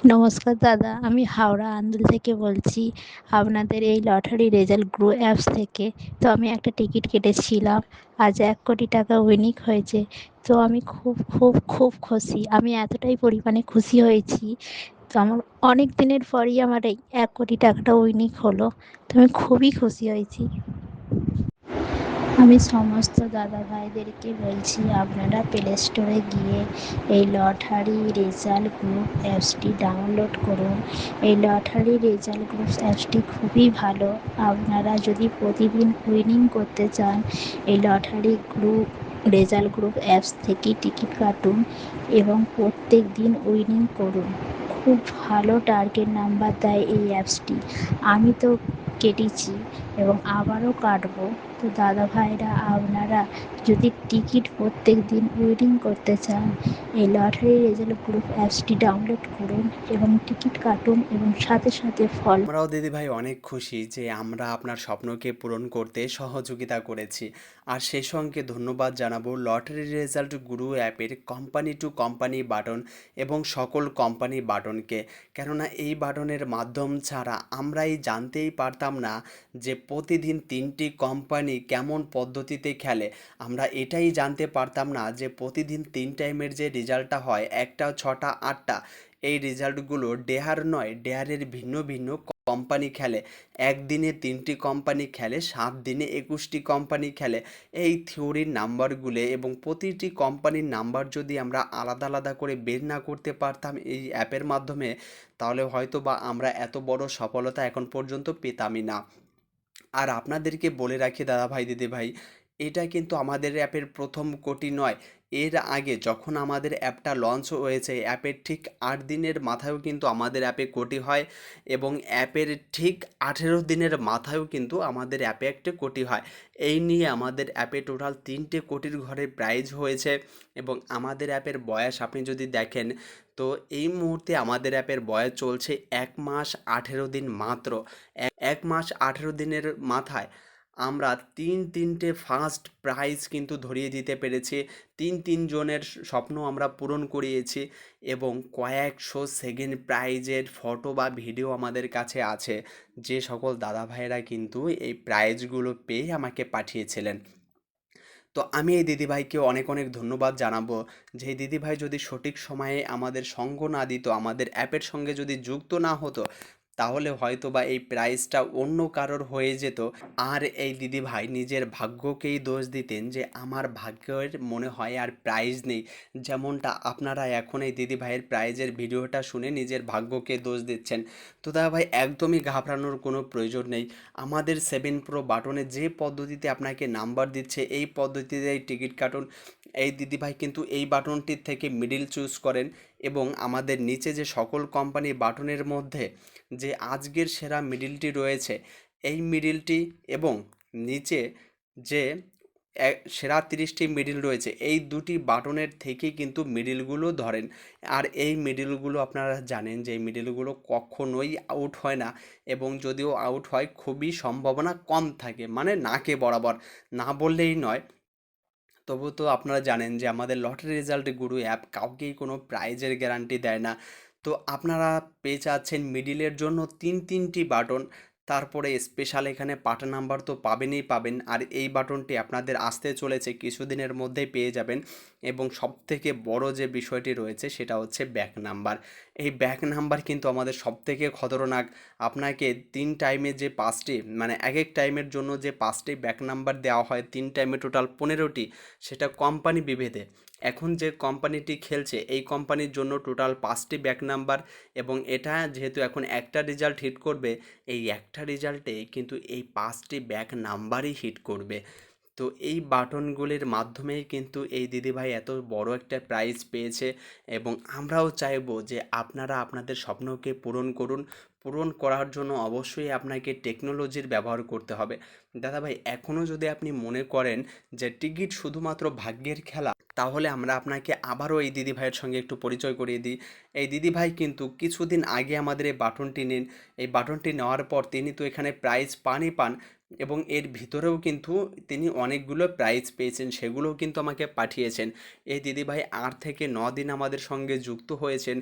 নমস্কার দাদা, আমি হাওড়া আন্দুল থেকে বলছি, আপনাদের এই লটারি রেজাল্ট গ্রো অ্যাপস থেকে। তো আমি একটা টিকিট কেটেছিলাম, আজ 1 কোটি টাকা উইনিং হয়েছে। তো আমি খুব খুব খুব খুশি, আমি এতটাই পরিমাণে খুশি হয়েছি। তো আমার অনেক দিনের পরই আমার এই 1 কোটি টাকাটা উইনিং হলো। তো আমি খুবই খুশি হয়েছি। আমি সমস্ত দাদা ভাইদেরকে বলছি, আপনারা প্লে স্টোরে গিয়ে এই লটারি রেজাল্ট গ্রুপ অ্যাপসটি ডাউনলোড করুন। এই লটারি রেজাল্ট গ্রুপ অ্যাপসটি খুবই ভালো। আপনারা যদি প্রতিদিন উইনিং করতে চান, এই lottery group result group apps থেকে টিকিট কাটুন এবং প্রত্যেক দিন উইনিং করুন। খুব ভালো টার্গেট নাম্বার দেয় এই অ্যাপসটি। আমি তো কেটেছি এবং আবারও কাটবো। তো দাদা ভাইরা, আপনারা যদি টিকিট প্রত্যেক দিন উইনিং করতে চান, এই লটারি রেজাল্ট গ্রুপ অ্যাপসটি ডাউনলোড করুন এবং টিকিট কাটুন এবং সাথে সাথে ফল। আমরাও দিদিভাই অনেক খুশি যে আমরা আপনার স্বপ্নকে পূরণ করতে সহযোগিতা করেছি। আর সেই সঙ্গে ধন্যবাদ জানাবো লটারি রেজাল্ট গুরু অ্যাপের কোম্পানি টু কোম্পানি বাটন এবং সকল কোম্পানি বাটনকে। কেননা এই বাটনের মাধ্যম ছাড়া আমরাই জানতেই পারতাম না যে প্রতিদিন 3টি কোম্পানি কেমন পদ্ধতিতে খেলে। আমরা এটাই জানতে পারতাম না যে প্রতিদিন 3 টাইমের যে রেজাল্টটা হয়, 1টা 6টা 8টা, এই রেজাল্টগুলো ডেয়ার নয়, ডেয়ারের ভিন্ন ভিন্ন কোম্পানি খেলে। একদিনে 3টি কোম্পানি খেলে, 7 দিনে 21টি কোম্পানি খেলে। এই থিওরির নাম্বারগুলো এবং প্রতিটি কোম্পানির নাম্বার যদি আমরা আলাদা আলাদা করে বের না করতে পারতাম এই অ্যাপের মাধ্যমে, তাহলে হয়তো বা আমরা এত বড় সফলতা এখন পর্যন্ত পেতামই না। আর আপনাদেরকে বলে রাখি দাদা ভাই দিদি ভাই, এটা কিন্তু আমাদের অ্যাপের প্রথম কোটি নয়। এর আগে যখন আমাদের অ্যাপটা লঞ্চ হয়েছে, অ্যাপের ঠিক 8 দিনের মাথায়ও কিন্তু আমাদের অ্যাপে কোটি হয় এবং অ্যাপের ঠিক 18 দিনের মাথায়ও কিন্তু আমাদের অ্যাপে একটা কোটি হয়। এই নিয়ে আমাদের অ্যাপে টোটাল 3টে কোটির ঘরে প্রাইজ হয়েছে। এবং আমাদের অ্যাপের বয়স আপনি যদি দেখেন, তো এই মুহূর্তে আমাদের অ্যাপের বয়স চলছে 1 মাস 18 দিন মাত্র। 1 মাস 18 দিনের মাথায় আমরা তিনটে ফার্স্ট প্রাইজ কিন্তু ধরিয়ে দিতে পেরেছি। জনের স্বপ্ন আমরা পূরণ করিয়েছি এবং কয়েকশো সেকেন্ড প্রাইজের ফটো বা ভিডিও আমাদের কাছে আছে, যে সকল দাদা ভাইয়েরা কিন্তু এই প্রাইজগুলো পেয়ে আমাকে পাঠিয়েছিলেন। তো আমি এই দিদিভাইকে অনেক অনেক ধন্যবাদ জানাবো যে এই দিদিভাই যদি সঠিক সময়ে আমাদের সঙ্গ না দিত, আমাদের অ্যাপের সঙ্গে যদি যুক্ত না হতো, তাহলে হয়তো বা এই প্রাইজটা অন্য কারোর হয়ে যেত। আর এই দিদিভাই নিজের ভাগ্যকেই দোষ দিতেন যে আমার ভাগ্যের মনে হয় আর প্রাইজ নেই। যেমনটা আপনারা এখন এই দিদিভাইয়ের প্রাইজের ভিডিওটা শুনে নিজের ভাগ্যকে দোষ দিচ্ছেন। তো দাদা ভাই, একদমই ঘাবড়ানোর কোনো প্রয়োজন নেই। আমাদের 7 প্রো বাটনে যে পদ্ধতিতে আপনাকে নাম্বার দিচ্ছে, এই পদ্ধতিতেই টিকিট কাটুন। এই দিদিভাই কিন্তু এই বাটনটির থেকে মিডিল চুজ করেন এবং আমাদের নিচে যে সকল কোম্পানি বাটনের মধ্যে যে আজকের সেরা মিডিলটি রয়েছে, এই মিডিলটি এবং নিচে যে সেরা 30টি মিডিল রয়েছে, এই দুটি বাটনের থেকেই কিন্তু মিডিলগুলো ধরেন। আর এই মিডিলগুলো আপনারা জানেন যে এই মিডিলগুলো কখনোই আউট হয় না এবং যদিও আউট হয় খুবই সম্ভাবনা কম থাকে, মানে নাকে বরাবর, না বললেই নয়। তবু তো আপনারা জানেন যে আমাদের লটারি রেজাল্ট গুরু অ্যাপ কাউকেই কোনো প্রাইজের গ্যারান্টি দেয় না। তো আপনারা পেয়ে যাচ্ছেন মিডিলের জন্য তিনটি বাটন, তারপরে স্পেশাল এখানে পাটা নাম্বার তো পাবেনই পাবেন, আর এই বাটনটি আপনাদের আসতে চলেছে কিছুদিনের মধ্যেই পেয়ে যাবেন। এবং সবথেকে বড় যে বিষয়টি রয়েছে সেটা হচ্ছে ব্যাক নাম্বার। এই ব্যাক নাম্বার কিন্তু আমাদের সবথেকে খতরনাক। আপনাকে 3 টাইমে যে 5টি, মানে এক এক টাইমের জন্য যে 5টি ব্যাক নাম্বার দেওয়া হয়, 3 টাইমে টোটাল 15টি, সেটা কোম্পানি বিভেদে। এখন যে কোম্পানিটি খেলছে এই কোম্পানির জন্য টোটাল 5টি ব্যাক নাম্বার। এবং এটা যেহেতু এখন একটা রেজাল্ট হিট করবে, এই একটা রেজাল্টে কিন্তু এই 5টি ব্যাক নাম্বারই হিট করবে। তো এই বাটনগুলির মাধ্যমেই কিন্তু এই দিদিভাই এত বড় একটা প্রাইজ পেয়েছে। এবং আমরাও চাইবো যে আপনারা আপনাদের স্বপ্নকে পূরণ করুন। পূরণ করার জন্য অবশ্যই আপনাকে টেকনোলজির ব্যবহার করতে হবে। দাদাভাই, এখনও যদি আপনি মনে করেন যে টিকিট শুধুমাত্র ভাগ্যের খেলা, তাহলে আমরা আপনাকে আবারও এই দিদিভাইয়ের সঙ্গে একটু পরিচয় করিয়ে দিই। এই দিদিভাই কিন্তু কিছুদিন আগে আমাদের এই বাটনটি নেন। এই বাটনটি নেওয়ার পর তিনি তো এখানে প্রাইজ পানই পান, এবং এর ভিতরেও কিন্তু তিনি অনেকগুলো প্রাইজ পেয়েছেন, সেগুলোও কিন্তু আমাকে পাঠিয়েছেন। এই দিদিভাই ৮ থেকে ৯ দিন আমাদের সঙ্গে যুক্ত হয়েছেন।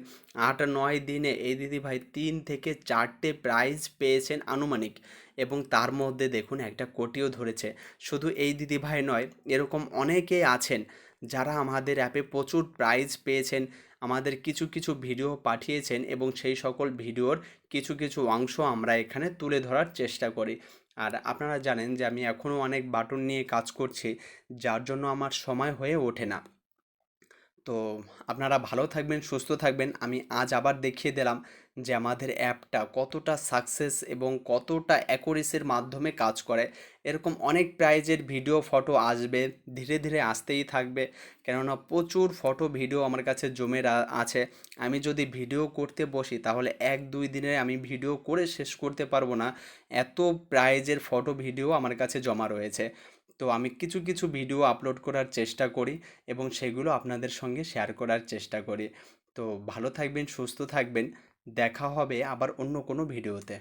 ৮-৯ দিনে এই দিদিভাই ৩ থেকে ৪টে প্রাইজ পেয়েছেন আনুমানিক, এবং তার মধ্যে দেখুন একটা কোটিও ধরেছে। শুধু এই দিদিভাই নয়, এরকম অনেকেই আছেন যারা আমাদের অ্যাপে প্রচুর প্রাইজ পেয়েছেন, আমাদের কিছু কিছু ভিডিও পাঠিয়েছেন, এবং সেই সকল ভিডিওর কিছু কিছু অংশ আমরা এখানে তুলে ধরার চেষ্টা করি। আর আপনারা জানেন যে আমি এখনও অনেক বাটন নিয়ে কাজ করছি, যার জন্য আমার সময় হয়ে ওঠে না। তো আপনারা ভালো থাকবেন, সুস্থ থাকবেন। আমি আজ আবার দেখিয়ে দিলাম যে আমাদের অ্যাপটা কতটা সাকসেস এবং কতটা অ্যাকুরেসির মাধ্যমে কাজ করে। এরকম অনেক প্রাইজের ভিডিও, ফটো আসবে, ধীরে ধীরে আসতেই থাকবে। কেননা প্রচুর ফটো ভিডিও আমার কাছে জমে আছে। আমি যদি ভিডিও করতে বসি তাহলে ১-২ দিনে আমি ভিডিও করে শেষ করতে পারবো না। এত প্রাইজের ফটো ভিডিও আমার কাছে জমা রয়েছে। তো আমি কিছু কিছু ভিডিও আপলোড করার চেষ্টা করি এবং সেগুলো আপনাদের সঙ্গে শেয়ার করার চেষ্টা করি। তো ভালো থাকবেন, সুস্থ থাকবেন। দেখা হবে আবার অন্য কোনো ভিডিওতে।